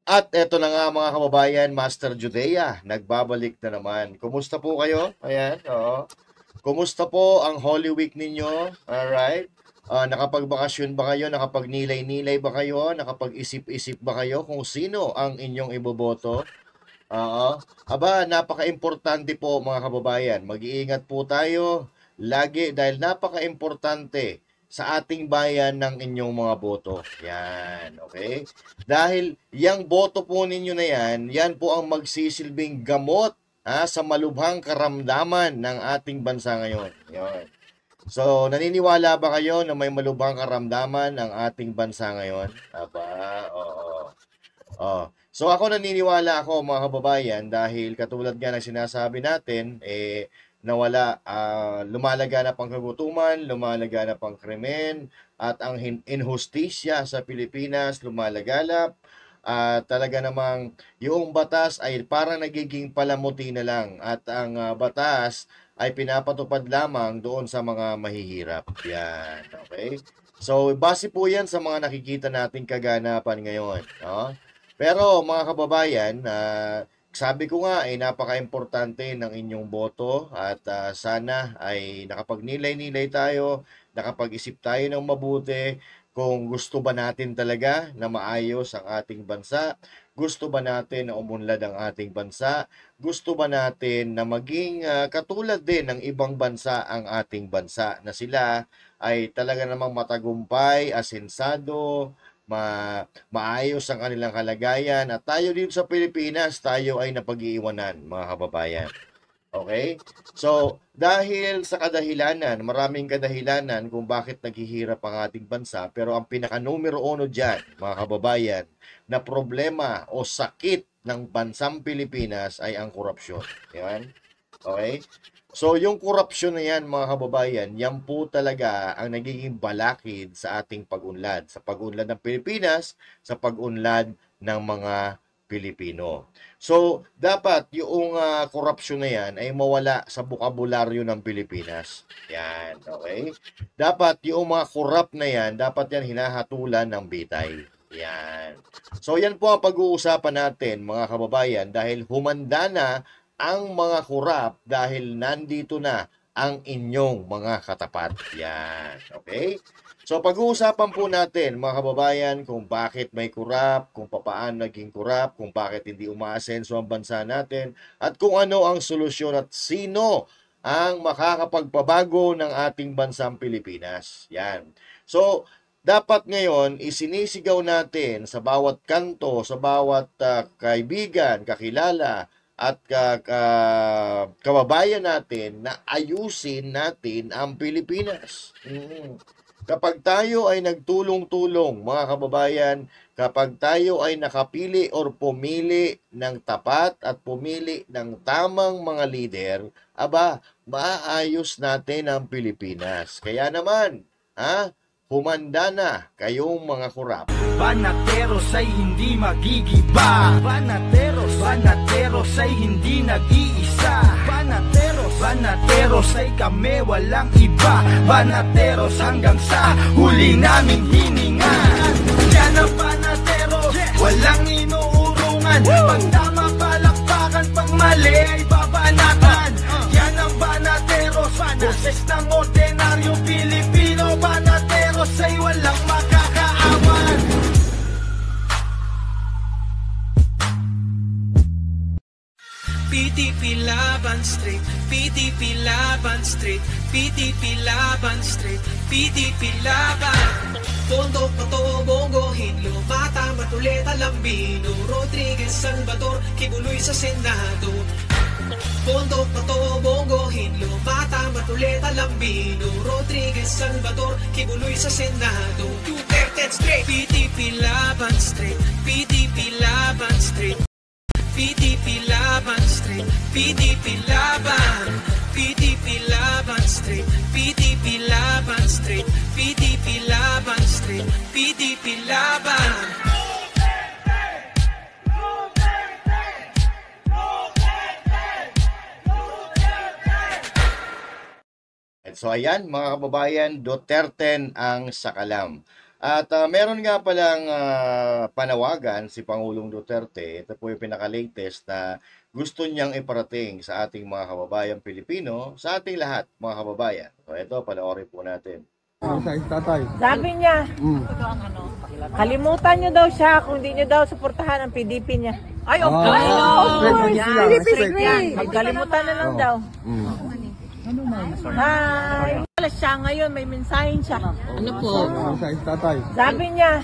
At eto na nga mga kababayan, Master Judea, nagbabalik na naman. Kumusta po kayo? Ayan, oo. Kumusta po ang Holy Week ninyo? Alright? Nakapagbakasyon ba kayo? Nakapagnilay-nilay ba kayo? Nakapag-isip-isip ba kayo kung sino ang inyong iboboto? Oo. Aba, napaka-importante po mga kababayan. Mag-iingat po tayo lagi dahil napaka-importante sa ating bayan ng inyong mga boto. Yan, okay? Dahil yung boto po ninyo na yan po ang magsisilbing gamot sa malubhang karamdaman ng ating bansa ngayon. Yan. So, naniniwala ba kayo na may malubhang karamdaman ang ating bansa ngayon? Aba, oo. Oh. So ako naniniwala ako mga kababayan dahil katulad nga ng sinasabi natin, nawala, lumalaganap ang kagutuman, lumalaganap ang krimen, at ang inhustisya sa Pilipinas lumalaganap. Talaga namang yung batas ay parang nagiging palamuti na lang at ang batas ay pinapatupad lamang doon sa mga mahihirap. Yan, okay? So, base po yan sa mga nakikita nating kaganapan ngayon. No? Pero mga kababayan, sabi ko nga ay napaka-importante ng inyong boto at sana ay nakapagnilay-nilay tayo, nakapag-isip tayo ng mabuti kung gusto ba natin talaga na maayos ang ating bansa, gusto ba natin na umunlad ang ating bansa, gusto ba natin na maging katulad din ng ibang bansa ang ating bansa na sila ay talaga namang matagumpay, asensado, maayos ang kanilang kalagayan at tayo dito sa Pilipinas, tayo ay napag-iiwanan mga kababayan. Okay? So, dahil sa kadahilanan, maraming kadahilanan kung bakit naghihirap ang ating bansa, pero ang pinaka-numero uno dyan, mga kababayan, na problema o sakit ng bansang Pilipinas ay ang korupsyon. Yan? Okay? So, yung korupsyon na yan, mga kababayan, yan po talaga ang nagiging balakid sa ating pag-unlad. Sa pag-unlad ng Pilipinas, sa pag-unlad ng mga Pilipino. So, dapat yung korupsyon na yan ay mawala sa bokabularyo ng Pilipinas. Yan, okay? Dapat yung mga korap na yan, dapat yan hinahatulan ng bitay. Yan. So, yan po ang pag-uusapan natin, mga kababayan, dahil humanda na ang mga korap dahil nandito na ang inyong mga katapat. Yan. Okay? So, pag-uusapan po natin, mga kababayan, kung bakit may korap, kung paano naging korap, kung bakit hindi umaasenso ang bansa natin, at kung ano ang solusyon at sino ang makakapagpabago ng ating bansang Pilipinas. Yan. So, dapat ngayon, isinisigaw natin sa bawat kanto, sa bawat kaibigan, kakilala, at kababayan natin na ayusin natin ang Pilipinas. Kapag tayo ay nagtulong-tulong, mga kababayan, kapag tayo ay nakapili or pumili ng tapat at pumili ng tamang mga leader, aba, maayos natin ang Pilipinas. Kaya naman, humanda na kayong mga korap. Banateros ay hindi magigiba. Banateros ay hindi nag-iisa. Banateros ay kami walang iba. Banateros hanggang sa huli naming hininga. Yan ang banateros, walang inuurungan. Pag tama palakpakan, pag mali ay babanatan. Yan ang banateros, boses ng ordinaryong Pilipino. Banateros ay walang makakaawan. PTP Laban Street, PTP Laban Street, PTP Laban Street, PTP Laban. Pondo, Pato, Bongo, Hinlo, Mata, Matuleta, Lambino, Rodriguez, Salvador, Kibuloy sa Senado. Pondo, Pato, Bongo, Hinlo, Mata, Matuleta, Lambino, Rodriguez, Salvador, Kibuloy sa Senado. Duterte Street, PTP Laban Street, PTP Laban Street, PTP Laban Street, PTP Laban, PTP Laban Street, PTP Laban Street, PTP Laban Street, PTP Laban. So ayan mga kababayan, Duterte ang sakalam. At meron nga palang panawagan si Pangulong Duterte, ito po yung pinaka-latest na gusto niyang iparating sa ating mga kababayang Pilipino, sa ating lahat mga kababayan. So ito, panoorin po natin. Sabi niya, kalimutan niyo daw siya kung hindi niyo daw suportahan ang PDP niya. Ay, of course! Magkalimutan na lang daw. Wala siya ngayon, may mensahe siya. Ano po? Sabi niya,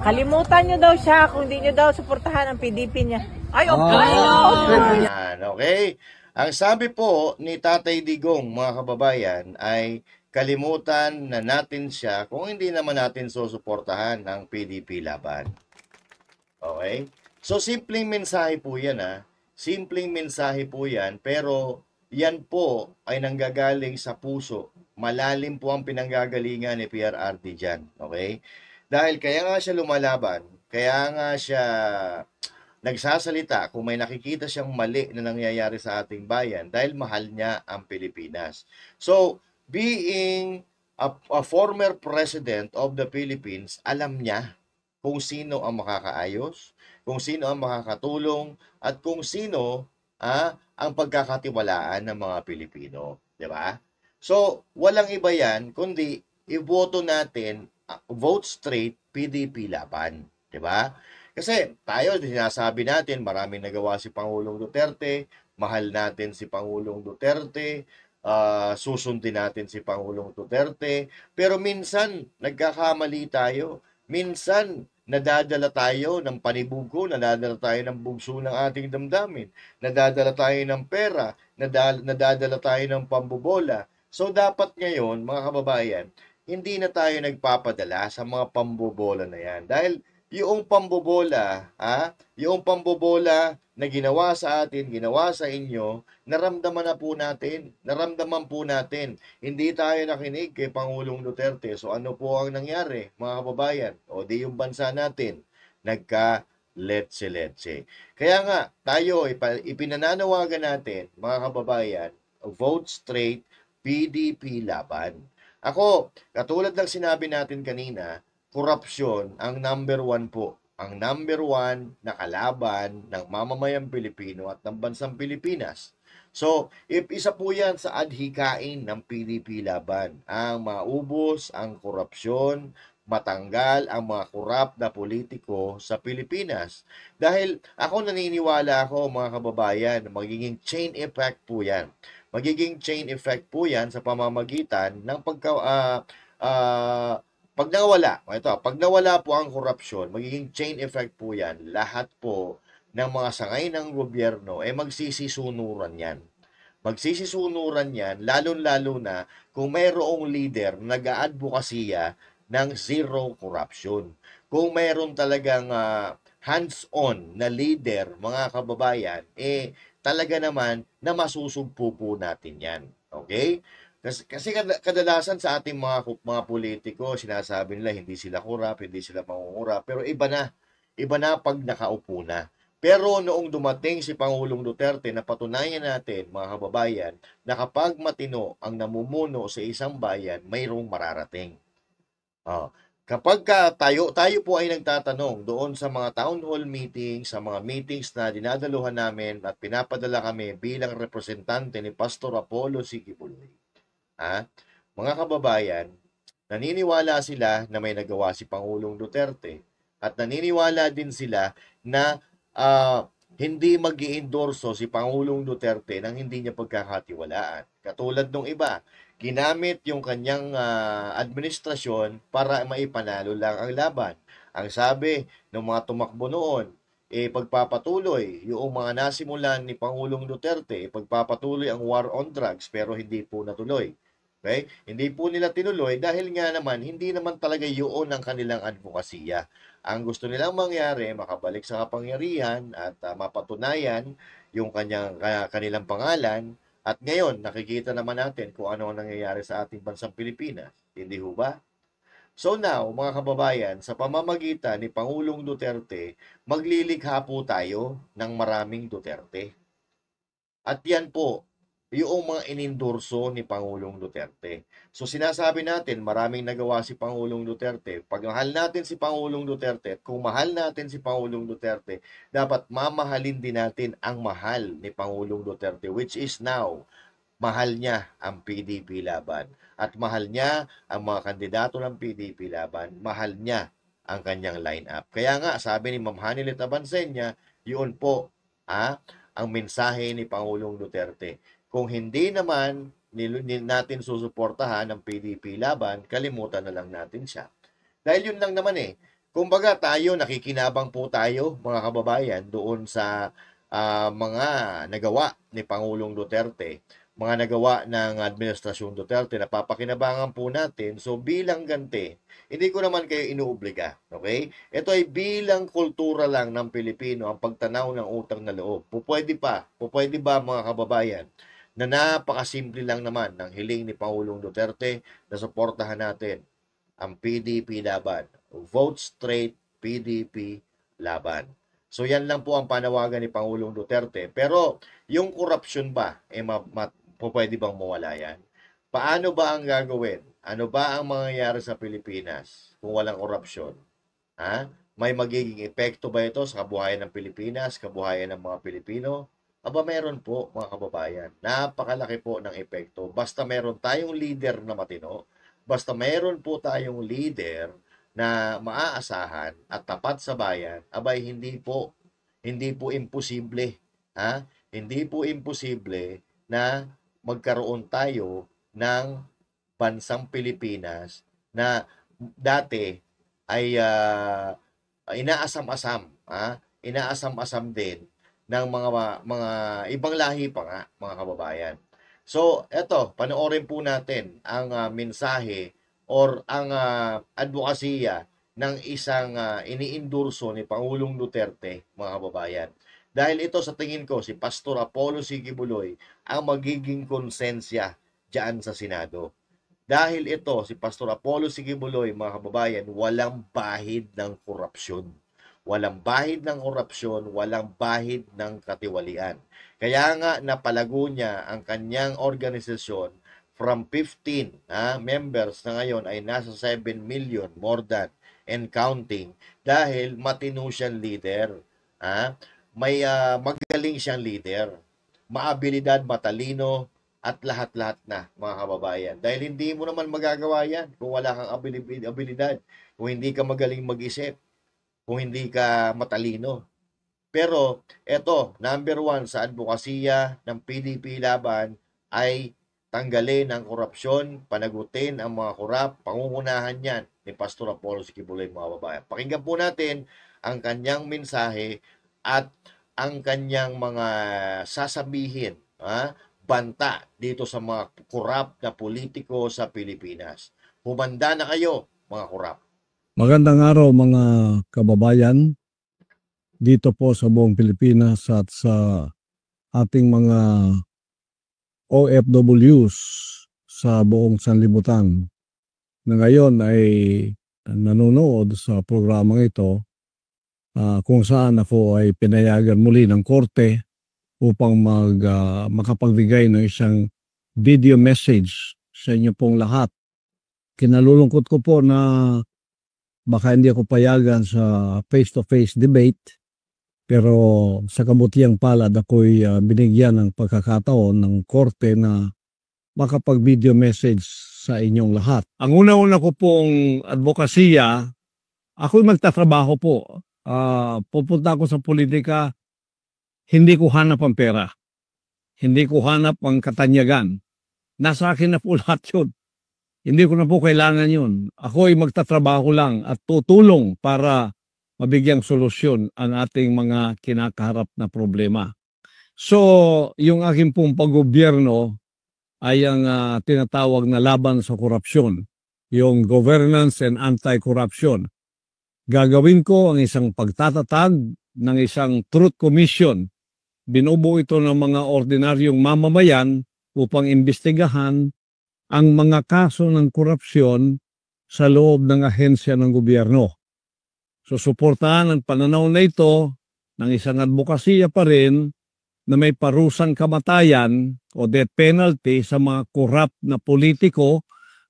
kalimutan niyo daw siya kung hindi niyo daw suportahan ang PDP niya. Ay, of course! Yan, okay? Ang sabi po ni Tatay Digong, mga kababayan, ay kalimutan na natin siya kung hindi naman natin susuportahan ng PDP laban. Okay? So, simpleng mensahe po yan, ha? Simpleng mensahe po yan, pero yan po ay nanggagaling sa puso. Malalim po ang pinanggagalingan ni PRRD dyan. Okay? Dahil kaya nga siya lumalaban, kaya nga siya nagsasalita kung may nakikita siyang mali na nangyayari sa ating bayan dahil mahal niya ang Pilipinas. So, being a former president of the Philippines, alam niya kung sino ang makakaayos, kung sino ang makakatulong, at kung sino ang pagkakatiwalaan ng mga Pilipino. Di ba? So, walang iba yan, kundi iboto natin, vote straight, PDP laban. Di ba? Kasi tayo, sinasabi natin, maraming nagawa si Pangulong Duterte, mahal natin si Pangulong Duterte, susundin natin si Pangulong Duterte, pero minsan nagkakamali tayo, minsan nadadala tayo ng panibugo, nadadala tayo ng bugso ng ating damdamin, nadadala tayo ng pera, nadadala tayo ng pambobola. So dapat ngayon, mga kababayan, hindi na tayo nagpapadala sa mga pambobola na yan. Dahil yung pambobola, yung pambobola na ginawa sa atin, ginawa sa inyo, naramdaman po natin. Hindi tayo nakinig kay Pangulong Duterte. So ano po ang nangyari, mga kababayan? O di yung bansa natin, nagka-letse-letse. Kaya nga, tayo, ipinananawagan natin, mga kababayan, vote straight, PDP laban. Ako, katulad ng sinabi natin kanina, korupsyon ang number 1 po. Ang number 1 na kalaban ng mamamayang Pilipino at ng bansang Pilipinas. So, isa po yan sa adhikain ng PDP laban. Ang maubos ang korupsyon, matanggal ang mga korap na politiko sa Pilipinas. Dahil ako naniniwala mga kababayan, magiging chain effect po yan. Magiging chain effect po yan sa pamamagitan ng pag nawala po ang korupsyon, magiging chain effect po yan. Lahat po ng mga sangay ng gobyerno magsisisunuran yan. Magsisisunuran yan, lalo-lalo na kung mayroong leader na nag-aadvokasya ng zero corruption. Kung mayroon talagang hands-on na leader, mga kababayan, talaga naman na masusugpo po natin yan. Okay? Kasi kadalasan sa ating mga politiko, sinasabi nila hindi sila korap, hindi sila mangungurap, pero iba na pag nakaupo na. Pero noong dumating si Pangulong Duterte, napatunayan natin, mga kababayan, na kapag matino ang namumuno sa isang bayan, mayroong mararating. Kapag tayo po ay nagtatanong doon sa mga town hall meetings, sa mga meetings na dinadaluhan namin at pinapadala kami bilang representante ni Pastor Apollo Sikibuloy, mga kababayan, naniniwala sila na may nagawa si Pangulong Duterte at naniniwala din sila na hindi mag-i-endorso si Pangulong Duterte nang hindi niya pagkakatiwalaan. Katulad nung iba, ginamit yung kanyang administrasyon para maipanalo lang ang laban. Ang sabi ng mga tumakbo noon, pagpapatuloy yung mga nasimulan ni Pangulong Duterte, pagpapatuloy ang war on drugs pero hindi po natuloy. Okay? Hindi po nila tinuloy dahil nga naman, hindi naman talaga yun ang kanilang advokasya. Ang gusto nilang mangyari, makabalik sa kapangyarihan at mapatunayan yung kanilang pangalan. At ngayon, nakikita naman natin kung ano ang nangyayari sa ating bansang Pilipinas. Hindi ho ba? So now, mga kababayan, sa pamamagitan ni Pangulong Duterte, maglilikha po tayo ng maraming Duterte. At yan po yung mga inendorso ni Pangulong Duterte. So sinasabi natin, maraming nagawa si Pangulong Duterte. Pag mahal natin si Pangulong Duterte, at kung mahal natin si Pangulong Duterte, dapat mamahalin din natin ang mahal ni Pangulong Duterte, which is now, mahal niya ang PDP Laban. At mahal niya ang mga kandidato ng PDP Laban. Mahal niya ang kanyang lineup. Kaya nga, sabi ni Ma'am Hanilet Abansenya, yun po, ang mensahe ni Pangulong Duterte. Kung hindi naman natin susuportahan ng PDP Laban, kalimutan na lang natin siya. Dahil yun lang naman Kumbaga tayo, nakikinabang po tayo, mga kababayan, doon sa mga nagawa ni Pangulong Duterte, mga nagawa ng Administrasyon Duterte, napapakinabangan po natin. So bilang ganti, hindi ko naman kayo inuobliga. Okay? Ito ay bilang kultura lang ng Pilipino ang pagtanaw ng utang na loob. Pupwede ba mga kababayan, na napakasimple lang naman ng hiling ni Pangulong Duterte na suportahan natin ang PDP Laban. Vote straight, PDP Laban. So yan lang po ang panawagan ni Pangulong Duterte. Pero yung korupsyon ba, pwede bang mawala yan? Paano ba ang gagawin? Ano ba ang mangyayari sa Pilipinas kung walang korupsyon? May magiging epekto ba ito sa kabuhayan ng Pilipinas, kabuhayan ng mga Pilipino? Aba, meron po mga kababayan. Napakalaki po ng epekto. Basta meron tayong leader na matino, basta meron po tayong leader na maaasahan at tapat sa bayan, abay hindi po imposible, Hindi po imposible na magkaroon tayo ng bansang Pilipinas na dati ay inaasam-asam din ng mga ibang lahi pa nga, mga kababayan. So, eto, panoorin po natin ang mensahe or ang advokasya ng isang iniindurso ni Pangulong Duterte, mga kababayan. Dahil ito sa tingin ko, si Pastor Apollo C. Quiboloy ang magiging konsensya dyan sa Senado. Dahil ito, si Pastor Apollo C. Quiboloy, mga kababayan, walang bahid ng korupsyon. Walang bahid ng korupsyon, walang bahid ng katiwalian. Kaya nga napalago niya ang kanyang organisasyon from 15 members na ngayon ay nasa 7 million, more than, and counting, dahil matino siyang leader. May magaling siyang leader, maabilidad, matalino, at lahat-lahat na, mga kababayan. Dahil hindi mo naman magagawa yan kung wala kang abilidad, kung hindi ka magaling mag-isip, kung hindi ka matalino. Pero, eto, number 1 sa advokasya ng PDP Laban ay tanggalin ang korupsyon, panagutin ang mga korap, pangungunahan yan ni Pastor Apollo C. Quiboloy, mga kababayan. Pakinggan po natin ang kanyang mensahe at ang kanyang mga sasabihin, banta dito sa mga korap na politiko sa Pilipinas. Humanda na kayo, mga korap. Magandang araw mga kababayan dito po sa buong Pilipinas at sa ating mga OFWs sa buong sanlibutan na ngayon ay nanonood sa programang ito, kung saan ako ay pinayagan muli ng korte upang makapagbigay ng isang video message sa inyo pong lahat. Kinalulungkot ko po na baka hindi ako payagan sa face-to-face debate, pero sa kabutiang palad ako'y binigyan ng pagkakataon ng korte na makapag-video message sa inyong lahat. Ang una-una ko pong advokasya, ako'y magtatrabaho po. Pupunta ako sa politika, hindi ko hanap ang pera. Hindi ko hanap ang katanyagan. Nasa akin na po lahat yun. Hindi ko na po kailangan yun. Ako'y magtatrabaho lang at tutulong para mabigyang solusyon ang ating mga kinakaharap na problema. So, yung aking pong paggobyerno ay ang tinatawag na laban sa korupsyon, yung governance and anti-corruption. Gagawin ko ang isang pagtatatag ng isang truth commission. Binubuo ito ng mga ordinaryong mamamayan upang imbestigahan ang mga kaso ng korupsyon sa loob ng ahensya ng gobyerno. So, suportahan ang pananaw na ito ng isang advokasya pa rin na may parusang kamatayan o death penalty sa mga korap na politiko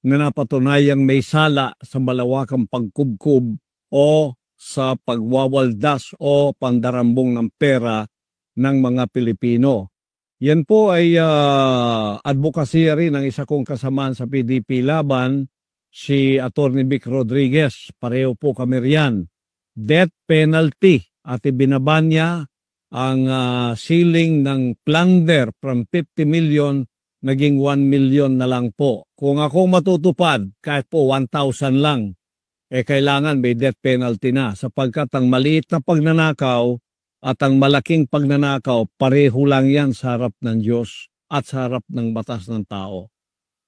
na napatunayang may sala sa malawakang pagkubkob o sa pagwawaldas o pandarambong ng pera ng mga Pilipino. Yan po ay advokasya rin ng isa kong kasamaan sa PDP Laban, si Atty. Vic Rodriguez. Pareho po kami riyan. Death penalty at ibinaban niya ang ceiling ng plunder from 50 million naging 1 million na lang po. Kung ako matutupad, kahit po 1,000 lang, kailangan may death penalty na sapagkat ang maliit na pagnanakaw at ang malaking pagnanakaw, pareho lang yan sa harap ng Diyos at sa harap ng batas ng tao.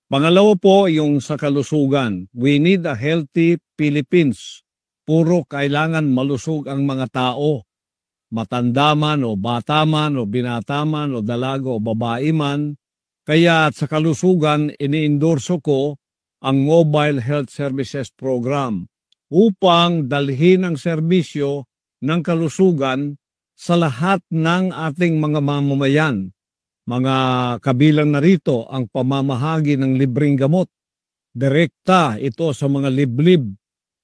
Pangalawa po, yung sa kalusugan. We need a healthy Philippines. Puro kailangan malusog ang mga tao. Matanda man o bata man o binata man o dalaga o babae man. Kaya sa kalusugan, ini-endorso ko ang Mobile Health Services Program upang dalhin ang serbisyo ng kalusugan sa lahat ng ating mga mamamayan. Mga kabilang na rito ang pamamahagi ng libreng gamot. Direkta ito sa mga liblib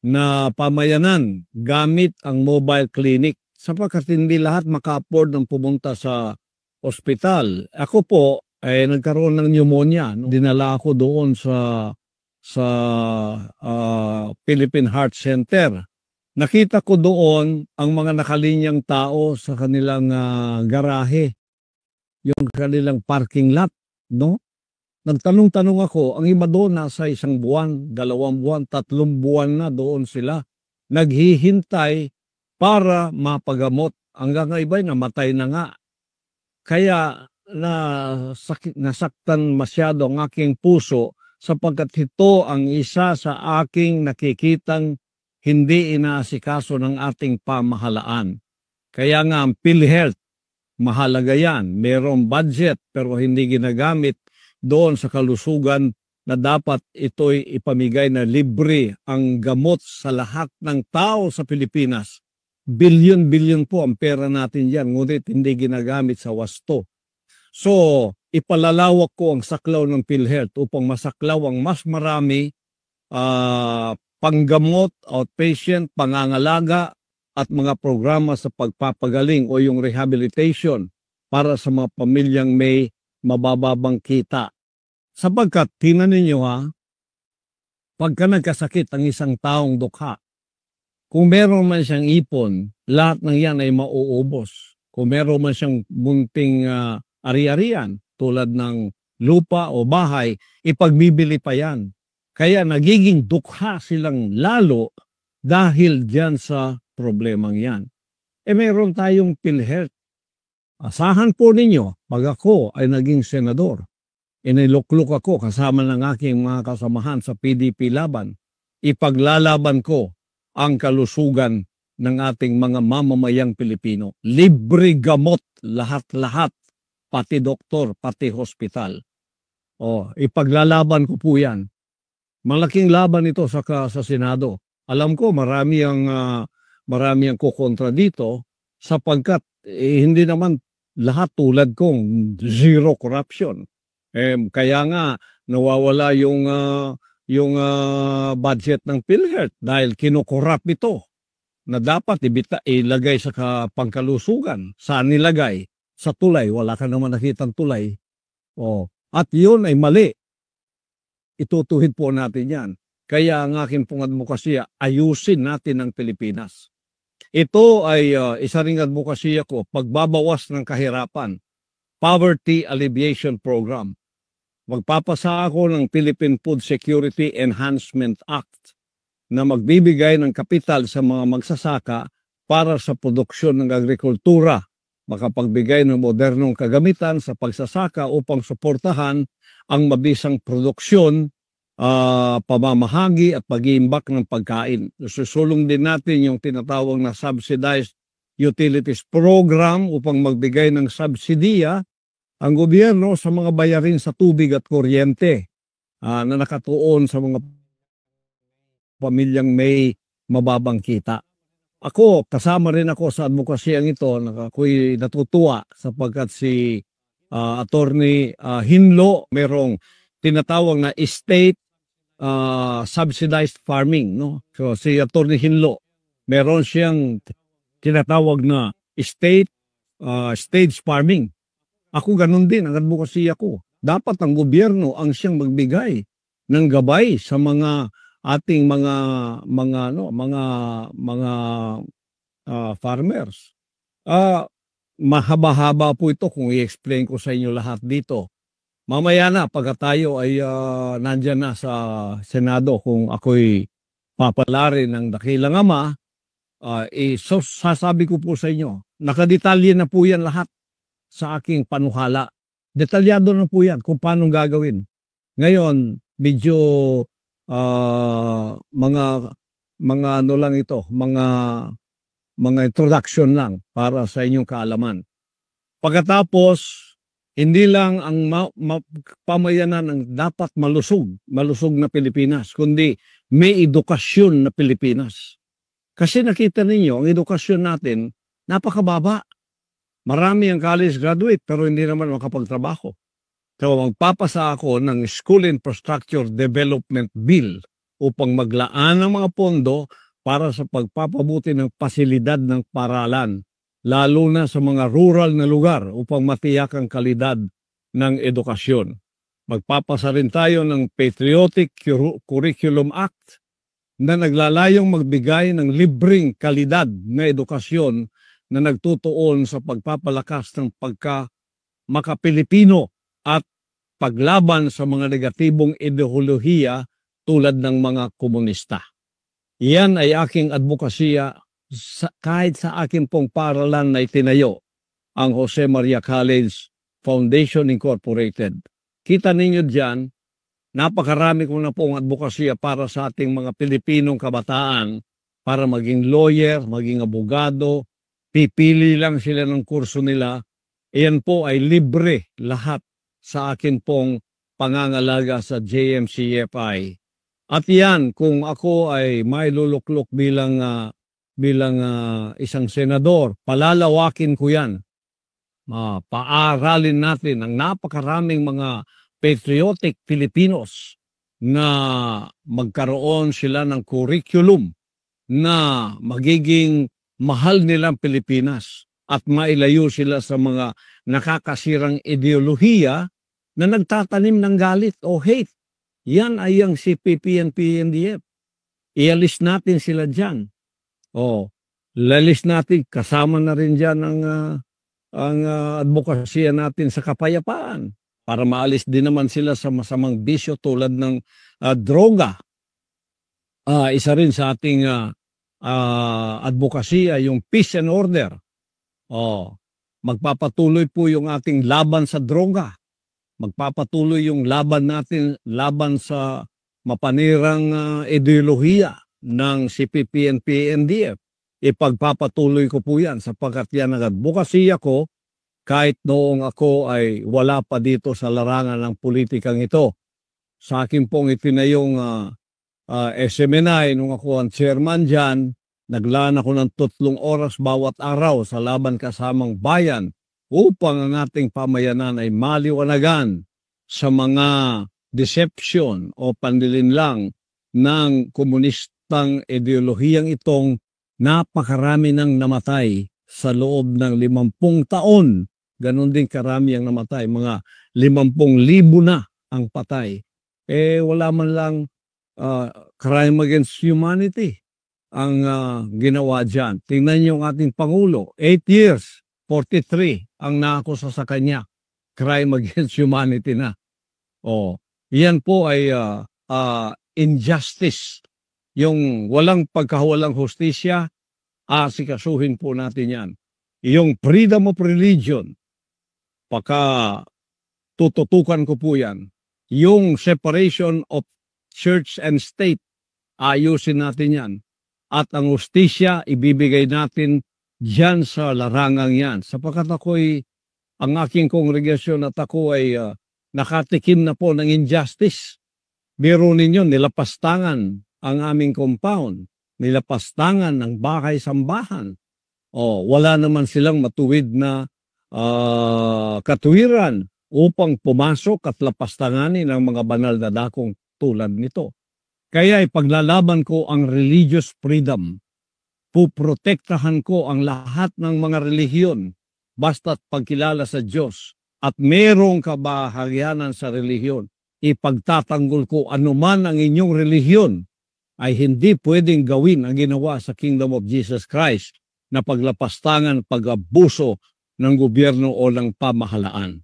na pamayanan gamit ang mobile clinic sapagkat hindi lahat maka-afford ng pumunta sa ospital. Ako po ay nagkaroon ng pneumonia. Dinala ako doon sa Philippine Heart Center. Nakita ko doon ang mga nakalinyang tao sa kanilang garahe, yung kanilang parking lot, no? Nagtanong-tanong ako, ang iba doon nasa 1 buwan, 2 buwan, 3 buwan na doon sila. Naghihintay para mapagamot. Hanggang iba'y namatay na nga. Kaya nasaktan masyado ang aking puso sapagkat ito ang isa sa aking nakikitang hindi inaasikaso ng ating pamahalaan. Kaya nga ang PhilHealth, mahalaga yan. Merong budget pero hindi ginagamit doon sa kalusugan na dapat ito'y ipamigay na libre ang gamot sa lahat ng tao sa Pilipinas. Bilyon-bilyon po ang pera natin yan, ngunit hindi ginagamit sa wasto. So, ipalalawak ko ang saklaw ng PhilHealth upang masaklaw ang mas marami panggamot, outpatient, pangangalaga at mga programa sa pagpapagaling o yung rehabilitation para sa mga pamilyang may mabababang kita. Sapagkat, tingnan ninyo pagka nagkasakit ang isang taong dukha, kung meron man siyang ipon, lahat ng yan ay mauubos. Kung meron man siyang munting ari-arian, tulad ng lupa o bahay, ipagbibili pa yan. Kaya nagiging dukha silang lalo dahil dyan sa problemang yan. Meron tayong PhilHealth. Asahan po ninyo, pag ako ay naging senador, inilukluk ako kasama ng aking mga kasamahan sa PDP Laban, ipaglalaban ko ang kalusugan ng ating mga mamamayang Pilipino. Libre gamot, lahat-lahat, pati doktor, pati hospital. Ipaglalaban ko po yan. Malaking laban ito sa Senado. Alam ko marami ang kukontra dito sapagkat hindi naman lahat tulad kong zero corruption. Kaya nga nawawala yung budget ng PhilHealth dahil kinukorap ito na dapat ilagay sa pangkalusugan. Saan nilagay? Sa tulay. Wala ka naman nakitang tulay. At yun ay mali. Itutuhid po natin yan. Kaya ang aking pong advokasya, ayusin natin ang Pilipinas. Ito ay isa ring advokasya ko, pagbabawas ng kahirapan, Poverty Alleviation Program. Magpapasa ako ng Philippine Food Security Enhancement Act na magbibigay ng kapital sa mga magsasaka para sa produksyon ng agrikultura, makapagbigay ng modernong kagamitan sa pagsasaka upang suportahan ang mabisang produksyon, pamamahagi at pag-iimbak ng pagkain. Susulong din natin yung tinatawag na Subsidized Utilities Program upang magbigay ng subsidiya ang gobyerno sa mga bayarin sa tubig at kuryente na nakatuon sa mga pamilyang may mababang kita. ako, kasama rin ako sa advokasyang ito. Ako'y natutuwa sapagkat si Attorney Hinlo merong tinatawag na estate subsidized farming. No? So si Attorney Hinlo, meron siyang tinatawag na estate stage farming. Ako ganun din, ang advokasya ko. Dapat ang gobyerno ang siyang magbigay ng gabay sa mga ating mga farmers. Mahaba-haba po ito kung i-explain ko sa inyo lahat dito. Mamaya na pagka tayo ay nandyan na sa Senado kung ako'y papalari ng dakilang ama, so sasabi ko po sa inyo, nakadetalye na po yan lahat sa aking panuhala. Detalyado na po yan kung paano gagawin. Ngayon, medyo mga ano lang ito, mga introduction lang para sa inyong kaalaman. Pagkatapos, hindi lang ang pamayanan ang dapat malusog na Pilipinas, kundi may edukasyon na Pilipinas. Kasi nakita ninyo, ang edukasyon natin, napakababa. Marami ang college graduate pero hindi naman makapagtrabaho. So magpapasa ako ng School Infrastructure Development Bill upang maglaan ng mga pondo para sa pagpapabuti ng pasilidad ng paralan, lalo na sa mga rural na lugar upang matiyak ang kalidad ng edukasyon. Magpapasa rin tayo ng Patriotic Curriculum Act na naglalayong magbigay ng libreng kalidad na edukasyon na nagtutuon sa pagpapalakas ng pagka-makapilipino at paglaban sa mga negatibong ideolohiya tulad ng mga komunista. Iyan ay aking advokasya kahit sa aking pong paralan na itinayo, ang Jose Maria College Foundation Incorporated. Kita ninyo dyan, napakarami ko na pong advokasya para sa ating mga Pilipinong kabataan para maging lawyer, maging abogado, pipili lang sila ng kurso nila. Iyan po ay libre lahat sa akin pong pangangalaga sa JMCFI. At yan, kung ako ay may luluklok bilang isang senador, palalawakin ko yan. Paaralin natin ang napakaraming mga patriotic Filipinos na magkaroon sila ng curriculum na magiging mahal nilang Pilipinas at mailayo sila sa mga nakakasirang ideolohiya na nagtatanim ng galit o hate. Yan ay ang CPP and PNDF. Ialis natin sila dyan. Lalis natin, kasama na rin dyan ang advokasya natin sa kapayapaan para maalis din naman sila sa masamang bisyo tulad ng droga. Isa rin sa ating advokasya yung peace and order. Magpapatuloy po yung ating laban sa droga. Magpapatuloy yung laban natin, laban sa mapanirang ideolohiya ng CPP and PNDF. Ipagpapatuloy ko po yan sapagkat yan ang advokasya ko kahit noong ako ay wala pa dito sa larangan ng politikang ito. Sa akin pong itinayong SMNI nung ako ang chairman dyan, naglaan ako ng 3 oras bawat araw sa laban kasamang bayan upang ang ating pamayanan ay maliwanagan sa mga deception o panlilinlang ng komunistang ideolohiyang itong napakarami nang namatay sa loob ng 50 taon. Ganon din karami ang namatay, mga 50,000 na ang patay. Wala man lang crime against humanity ang ginawa dyan. Tingnan niyo ang ating Pangulo, 8 years, 43 ang naakusa sa kanya. Crime against humanity na. Yan po ay injustice. Yung walang pagkawalang hustisya, asikasuhin po natin yan. Yung freedom of religion, tututukan ko po yan. Yung separation of church and state, ayusin natin yan. At ang hustisya, ibibigay natin diyan sa larangang yan. Sapagkat ang aking kongregasyon at ako ay nakatikim na po ng injustice. Biro ninyo, nilapastangan ang aming compound. nilapastangan ng bahay-sambahan. Wala naman silang matuwid na katuwiran upang pumasok at lapastanganin ang mga banal na dakong tulad nito. Kaya ipaglalaban ko ang religious freedom. Puprotektahan ko ang lahat ng mga relihiyon basta't pagkilala sa Diyos at merong kabahagyanan sa relihiyon. Ipagtatanggol ko anuman ang inyong relihiyon ay hindi pwedeng gawin ang ginawa sa Kingdom of Jesus Christ na paglapastangan, pag-abuso ng gobyerno o ng pamahalaan.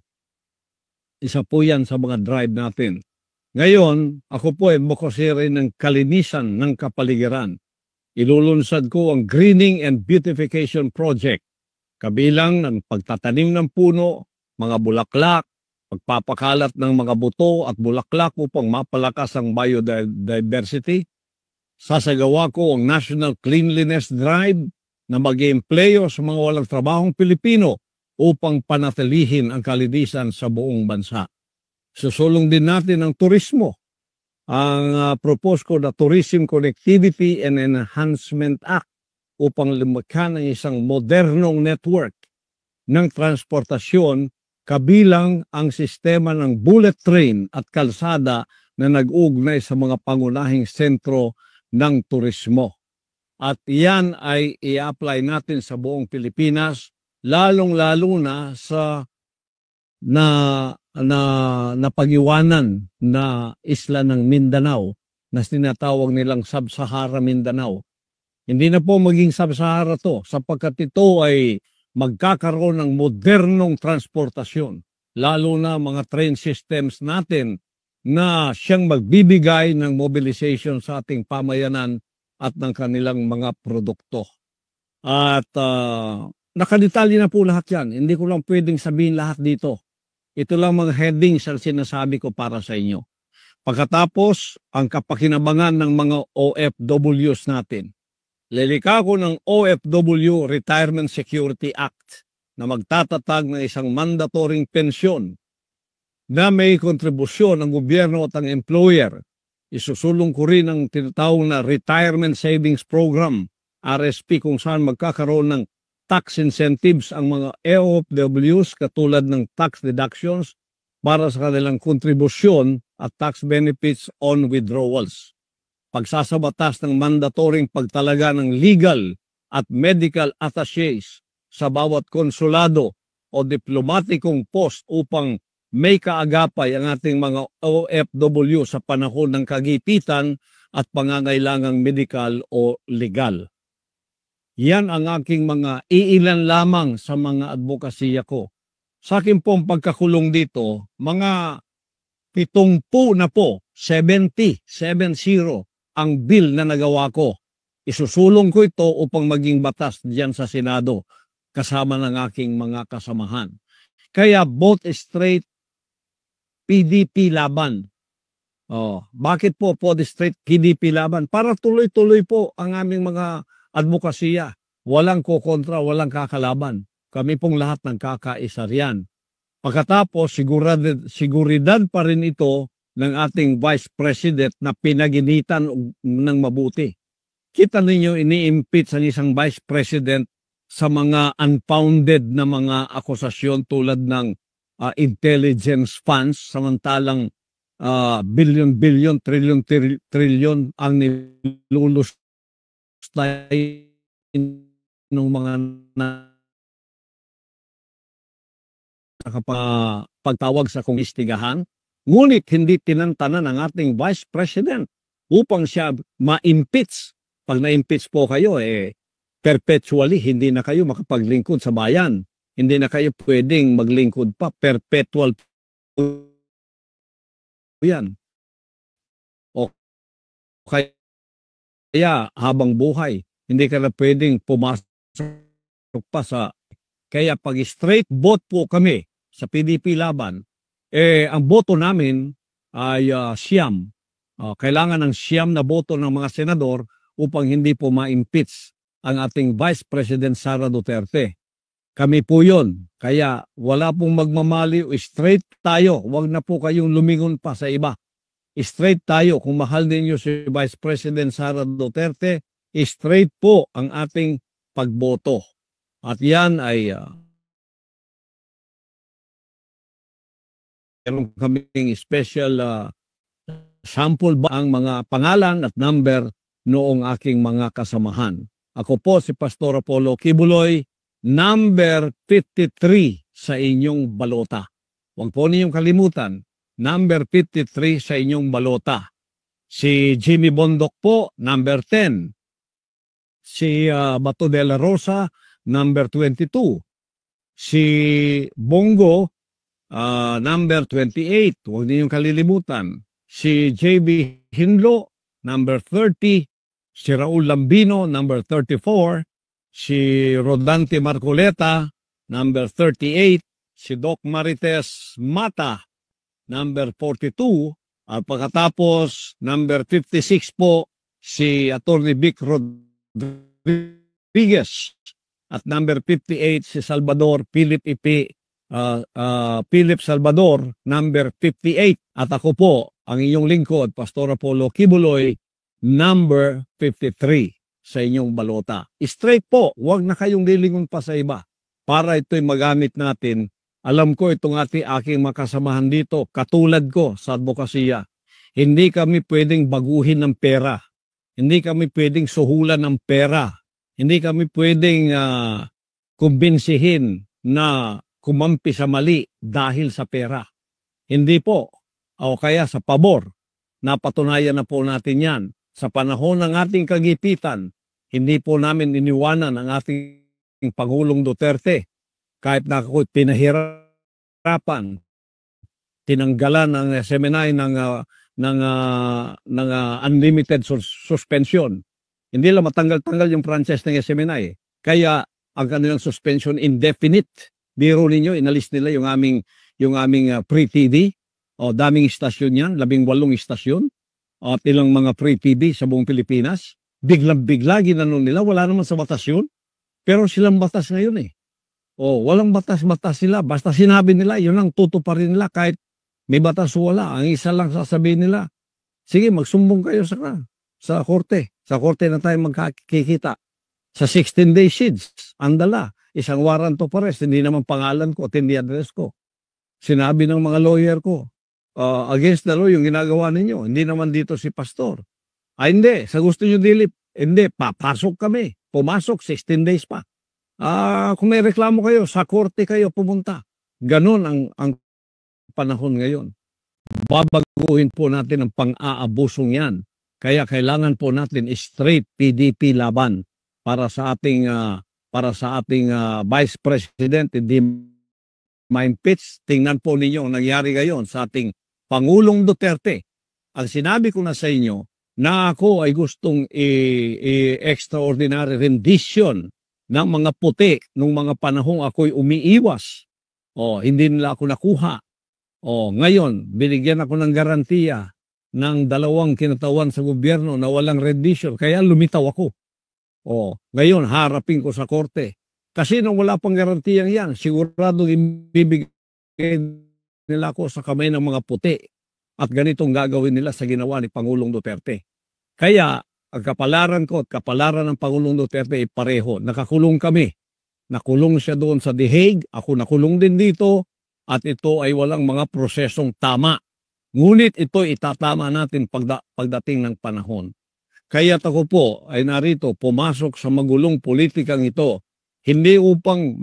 Isa po yan sa mga drive natin. Ngayon, ako po ay mukosere ng kalinisan ng kapaligiran. Ilulunsad ko ang Greening and Beautification Project, kabilang ng pagtatanim ng puno, mga bulaklak, pagpapakalat ng mga buto at bulaklak upang mapalakas ang biodiversity. Sasagawa ko ang National Cleanliness Drive na mag-iempleyo sa mga walang trabahong Pilipino upang panatilihin ang kalinisan sa buong bansa. Susulong din natin ang turismo. Ang propose ko na Tourism Connectivity and Enhancement Act upang lumikha ng isang modernong network ng transportasyon kabilang ang sistema ng bullet train at kalsada na nag-ugnay sa mga pangunahing sentro ng turismo. At iyan ay i-apply natin sa buong Pilipinas, lalong-lalo na sa napag-iwanan na isla ng Mindanao na tinatawag nilang Sub-Sahara Mindanao. Hindi na po maging Sub-Sahara to sapagkat ito ay magkakaroon ng modernong transportasyon, lalo na mga train systems natin na siyang magbibigay ng mobilization sa ating pamayanan at ng kanilang mga produkto. At nakadetalye na po lahat yan. Hindi ko lang pwedeng sabihin lahat dito. Ito lang mga headings ang sinasabi ko para sa inyo. Pagkatapos, ang kapakinabangan ng mga OFWs natin. Lilikha ko ng OFW Retirement Security Act na magtatatag ng isang mandatoring pensyon na may kontribusyon ng gobyerno at ang employer. Isusulong ko rin ang tinatawag na Retirement Savings Program, RSP, kung saan magkakaroon ng tax incentives ang mga OFWs katulad ng tax deductions para sa kanilang kontribusyon at tax benefits on withdrawals. Pagsasabatas ng mandatoring pagtalaga ng legal at medical attaches sa bawat konsulado o diplomatikong post upang may kaagapay ang ating mga OFW sa panahon ng kagipitan at pangangailangang medical o legal. Yan ang aking mga iilan lamang sa mga advokasya ko. Sa akin pong pagkakulong dito, mga 70 na po, 70 ang bill na nagawa ko. Isusulong ko ito upang maging batas diyan sa Senado kasama ng aking mga kasamahan. Kaya vote straight, PDP laban. Bakit po vote straight, PDP laban? Para tuloy-tuloy po ang aming mga advokasya. Walang kokontra, walang kakalaban. Kami pong lahat ng kakaisa riyan. Pagkatapos, siguridad pa rin ito ng ating Vice President na pinaginitan ng mabuti. Kita ninyo, ini-impeach ang isang Vice President sa mga unfounded na mga akusasyon tulad ng intelligence funds, samantalang billion, trillion ang nilulustay ng mga nakapagtawag sa kumistigahan. Ngunit hindi tinantanan ng ating Vice President upang siya ma-impeach. Pag na-impeach po kayo, perpetually hindi na kayo makapaglingkod sa bayan. Hindi na kayo pwedeng maglingkod pa. Perpetual po yan. O kaya habang buhay, hindi ka na pwedeng pumasok pa sa... Kaya pag straight vote po kami sa PDP laban, ang boto namin ay siyam. Kailangan ng siyam na boto ng mga senador upang hindi po ma-impeach ang ating Vice President Sara Duterte. Kami po yun. Kaya wala pong magmamaliw. Straight tayo. Huwag na po kayong lumingon pa sa iba. Straight tayo. Kung mahal ninyo si Vice President Sara Duterte, straight po ang ating pagboto. At yan ay meron kaming special sample ba ang mga pangalan at number noong aking mga kasamahan. Ako po si Pastor Apollo Kibuloy, number 53 sa inyong balota. Huwag po ninyong kalimutan, number 53 sa inyong balota. Si Jimmy Bondok po, number 10. Si Bato de la Rosa, number 22. Si Bongo, number 28. Huwag ninyong kalilimutan. Si JB Hinlo, number 30. Si Raul Lambino, number 34. Si Rodante Marcoleta, number 38. Si Doc Marites Mata, number 42. At pagkatapos, number 56 po, si Atty. Vic Rodriguez. At number 58, si Salvador Philip Philip Salvador, number 58. At ako po, ang inyong lingkod, Pastor Apollo Kibuloy, number 53 sa inyong balota. Straight po, huwag na kayong lilingon pa sa iba para ito'y magamit natin. Alam ko itong aking makasamahan dito, katulad ko sa advokasya. Hindi kami pwedeng baguhin ng pera. Hindi kami pwedeng suhulan ng pera. Hindi kami pwedeng kumbinsihin na kumampi sa mali dahil sa pera. Hindi po. O kaya sa pabor. Napatunayan na po natin yan. Sa panahon ng ating kagipitan, hindi po namin iniwanan ang ating Pangulong Duterte. Kahit na ako'y pinahirapan, tinanggalan ng SMNI ng unlimited suspension. Hindi lang matanggal-tanggal yung franchise ng SMNI. Kaya ang kanilang suspension indefinite. Biro ninyo, inalis nila yung aming free TV. O daming istasyon yan, 18 istasyon. At ilang mga free TV sa buong Pilipinas. Biglang-bigla ginanon nila, wala naman sa batas yun. Pero silang batas ngayon eh. O walang batas-batas sila. Basta sinabi nila, yun ang tutuparin nila kahit may batas wala. Ang isa lang sasabihin nila, sige magsumbong kayo sa korte. Sa korte na tayo magkikita. Sa 16-day siege, andala. Isang warrant of arrest, hindi naman pangalan ko at hindi address ko. Sinabi ng mga lawyer ko, against the law yung ginagawa ninyo. Hindi naman dito si pastor. Hindi. Sa gusto nyo dilip, hindi. Papasok kami. Pumasok, 16 days pa. Kung may reklamo kayo, sa korte kayo pumunta. Ganon ang panahon ngayon. Babaguhin po natin ang pang-aabusong yan. Kaya kailangan po natin straight PDP laban para sa ating Vice President. Hindi ma-impeach. Tingnan po ninyo ang nangyari ngayon sa ating Pangulong Duterte. Ang sinabi ko na sa inyo na ako ay gustong extraordinary rendition ng mga puti nung mga panahong ako'y umiiwas. Hindi nila ako nakuha. Ngayon, binigyan ako ng garantiya ng 2 kinatawan sa gobyerno na walang rendition. Kaya lumitaw ako. Ngayon, harapin ko sa korte. Kasi nung wala pang garantiyang yan, sigurado ibibigay nila ako sa kamay ng mga puti. At ganitong gagawin nila sa ginawa ni Pangulong Duterte. Kaya, ang kapalaran ko at kapalaran ng Pangulong Duterte ay pareho. Nakakulong kami. Nakulong siya doon sa The Hague. Ako nakulong din dito. At ito ay walang mga prosesong tama. Ngunit ito itatama natin pagdating ng panahon. Kaya ako po ay narito pumasok sa magulong politikang ito. Hindi upang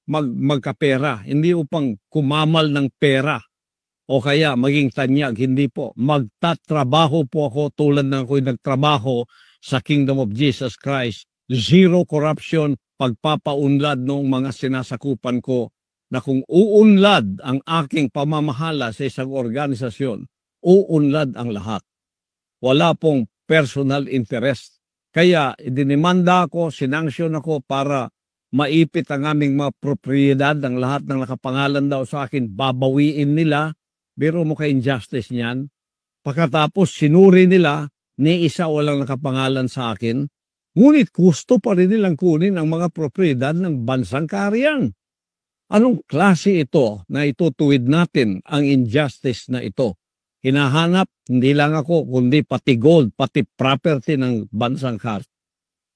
magkapera. Hindi upang kumamal ng pera. O kaya maging tanyag, hindi po. Magtatrabaho po ako tulad ng ako'y nagtrabaho sa Kingdom of Jesus Christ. Zero corruption, pagpapaunlad ng mga sinasakupan ko na kung uunlad ang aking pamamahala sa isang organisasyon, uunlad ang lahat. Wala pong personal interest. Kaya idinimanda ako, sinanksyon ako para maipit ang aming mga propriedad, ang lahat ng nakapangalan daw sa akin, babawiin nila. Pero mo ka-injustice niyan. Pagkatapos sinuri nila, ni isa walang nakapangalan sa akin. Ngunit gusto pa rin nilang kunin ang mga propriedad ng bansang kaharian. Anong klase ito na itutuwid natin ang injustice na ito? Hinahanap, hindi lang ako, kundi pati gold, pati property ng bansang kaharian.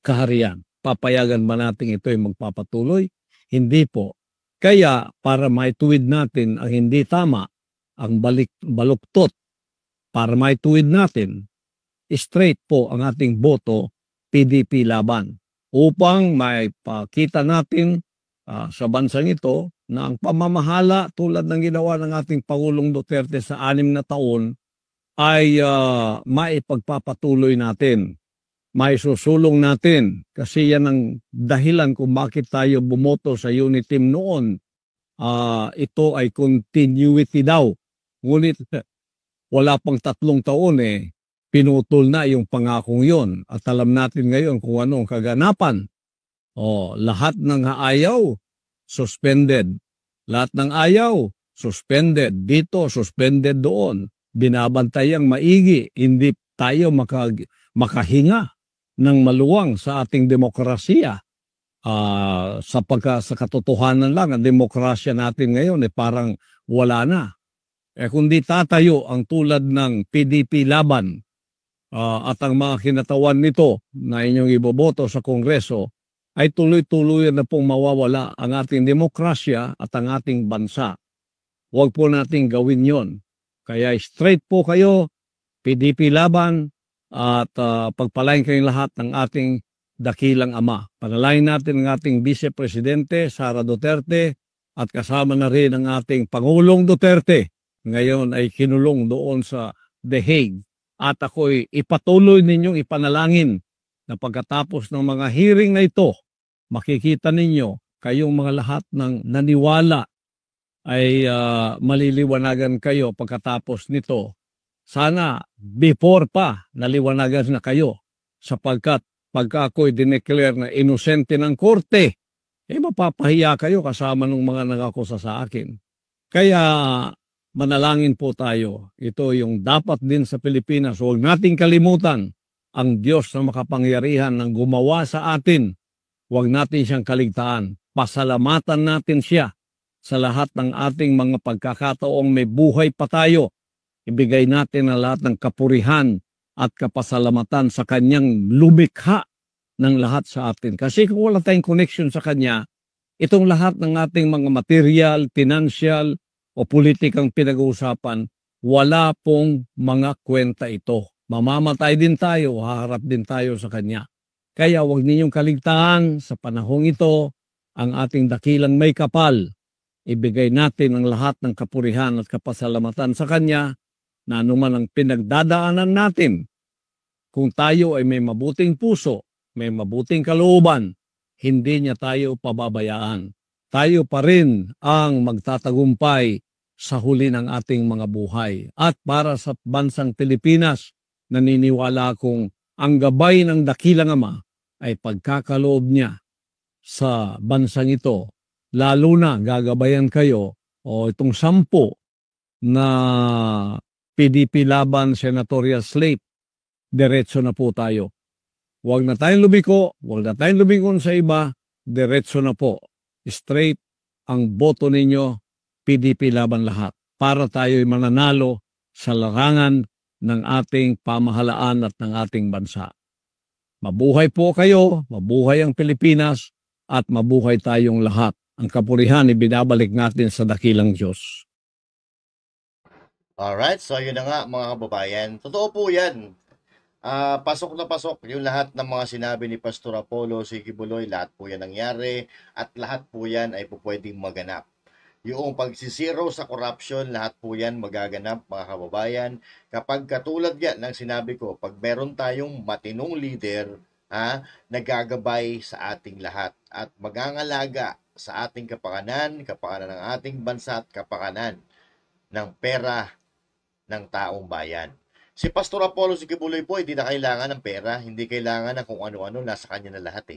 kaharian. Papayagan ba natin ito ay magpapatuloy? Hindi po. Kaya para maituwid natin ang hindi tama, ang baluktot, para maituwid natin, straight po ang ating boto, PDP laban. Upang may pakita natin sa bansang ito na ang pamamahala tulad ng ginawa ng ating Pangulong Duterte sa 6 na taon ay maipagpapatuloy natin, maisusulong natin. Kasi yan ang dahilan kung bakit tayo bumoto sa unit team noon. Ito ay continuity daw. Ngunit wala pang 3 taon pinutol na yung pangakong yon. At alam natin ngayon kung ano ang kaganapan. Lahat ng ayaw, suspended. Lahat ng ayaw, suspended. Dito, suspended doon. Binabantayang maigi, hindi tayo makahinga ng maluwang sa ating demokrasya. Sa katotohanan lang, ang demokrasya natin ngayon parang wala na. Kundi tatayo ang tulad ng PDP laban at ang mga kinatawan nito na inyong iboboto sa Kongreso ay tuloy-tuloy na pong mawawala ang ating demokrasya at ang ating bansa. Huwag po nating gawin yon. Kaya straight po kayo, PDP laban, at pagpalain kayong lahat ng ating dakilang ama. Panalain natin ang ating Vice Presidente, Sara Duterte, at kasama na rin ang ating Pangulong Duterte. Ngayon ay kinulong doon sa The Hague. At ako'y ipatuloy ninyong ipanalangin na pagkatapos ng mga hearing na ito, makikita ninyo kayong mga lahat ng naniwala ay maliliwanagan kayo pagkatapos nito. Sana before pa naliwanagan na kayo sapagkat pagka ako'y dineclare na inosente ng korte, mapapahiya kayo kasama ng mga nakakusa sa akin. Kaya manalangin po tayo. Ito yung dapat din sa Pilipinas. Huwag nating kalimutan ang Diyos na makapangyarihan ng gumawa sa atin. Huwag natin siyang kaligtaan. Pasalamatan natin siya sa lahat ng ating mga pagkakataong may buhay pa tayo. Ibigay natin ang lahat ng kapurihan at kapasalamatan sa kanyang lumikha ng lahat sa atin. Kasi kung wala tayong connection sa kanya, itong lahat ng ating mga material, financial, o politikang pinag-uusapan, wala pong mga kwenta ito. Mamamatay din tayo, haharap din tayo sa kanya. Kaya huwag ninyong kaligtaan sa panahong ito ang ating dakilang may kapal. Ibigay natin ang lahat ng kapurihan at kapasalamatan sa kanya na anuman ang pinagdadaanan natin. Kung tayo ay may mabuting puso, may mabuting kalooban, hindi niya tayo pababayaan. Tayo pa rin ang magtatagumpay sa huli ng ating mga buhay. At para sa bansang Pilipinas, naniniwala akong ang gabay ng dakilang ama ay pagkakaloob niya sa bansang ito. Lalo na gagabayan kayo itong 10 na PDP laban senatorial slate. Diretso na po tayo. Huwag na tayong lumiko, huwag na tayong lumingon sa iba, diretso na po. Straight ang boto ninyo, PDP laban lahat, para tayo'y mananalo sa larangan ng ating pamahalaan at ng ating bansa. Mabuhay po kayo, mabuhay ang Pilipinas, at mabuhay tayong lahat. Ang kapurihan ibinabalik natin sa dakilang Diyos. Alright, so yun na nga mga kababayan. Totoo po yan. Pasok na pasok yung lahat ng mga sinabi ni Pastor Apollo, si Kibuloy, lahat po yan nangyari at lahat po yan ay po pwedeng maganap. Yung pagsisiro sa corruption, lahat po yan magaganap mga kababayan. Kapag katulad yan ng sinabi ko, pag meron tayong matinong leader, nagagabay sa ating lahat at magangalaga sa ating kapakanan ng ating bansa at kapakanan ng pera ng taong bayan. Si Pastor Apollo si Kibuloy po, hindi na kailangan ng pera, hindi kailangan ng kung ano-ano, nasa kanya na lahat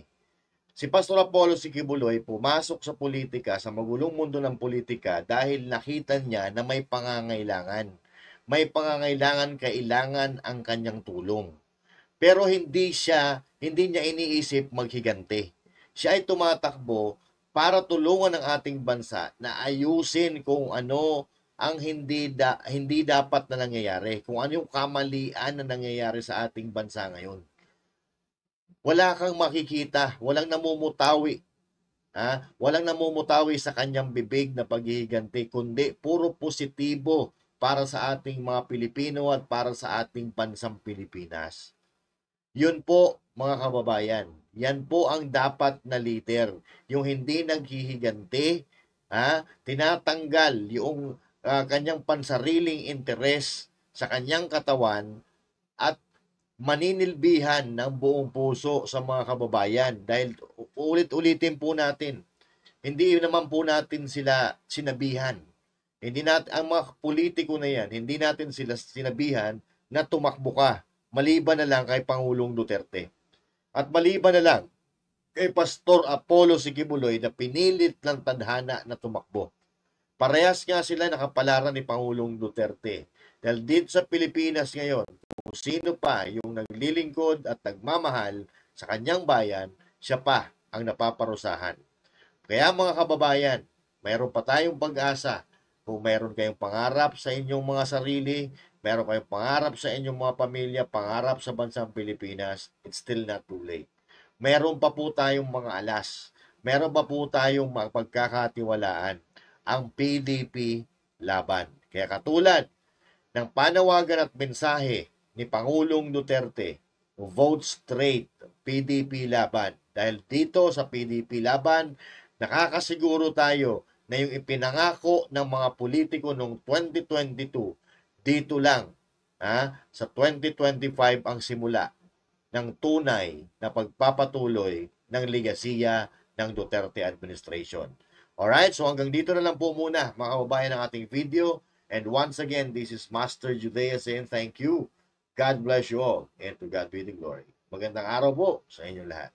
Si Pastor Apollo si Kibuloy pumasok sa politika, sa magulong mundo ng politika dahil nakita niya na may pangangailangan. May pangangailangan, kailangan ang kanyang tulong. Pero hindi niya iniisip maghigante. Siya ay tumatakbo para tulungan ang ating bansa na ayusin kung ano ang hindi dapat na nangyayari, kung ano yung kamalian na nangyayari sa ating bansa ngayon. wala kang makikita, walang namumutawi. Walang namumutawi sa kanyang bibig na paghihiganti, kundi puro positibo para sa ating mga Pilipino at para sa ating bansang Pilipinas. Yun po, mga kababayan. Yan po ang dapat na leader. Yung hindi naghihiganti, tinatanggal yung kanyang pansariling interes sa kanyang katawan at maninilbihan ng buong puso sa mga kababayan. Dahil ulit-ulitin po natin, hindi naman po natin sila sinabihan. Hindi natin, ang mga politiko na yan, hindi natin sila sinabihan na tumakbo ka. Maliban na lang kay Pangulong Duterte. At maliban na lang kay Pastor Apollo Siquibuloy na pinilit ng tadhana na tumakbo. Parehas nga sila nakapalaran ni Pangulong Duterte. Dahil dito sa Pilipinas ngayon, kung sino pa yung naglilingkod at nagmamahal sa kanyang bayan, siya pa ang napaparusahan. Kaya mga kababayan, mayroon pa tayong pag-asa. Kung mayroon kayong pangarap sa inyong mga sarili, mayroon kayong pangarap sa inyong mga pamilya, pangarap sa bansang Pilipinas, it's still not too late. Mayroon pa po tayong mga alas. Mayroon pa po tayong pagkakatiwalaan. Ang PDP laban. Kaya katulad ng panawagan at mensahe ni Pangulong Duterte, vote straight, PDP laban. Dahil dito sa PDP laban, nakakasiguro tayo na yung ipinangako ng mga politiko noong 2022, dito lang, sa 2025 ang simula ng tunay na pagpapatuloy ng ligasiya ng Duterte administration. Alright, so hanggang dito na lang po muna mga kababayan ng ating video. And once again, this is Master Judea saying thank you. God bless you all and to God be the glory. Magandang araw po sa inyong lahat.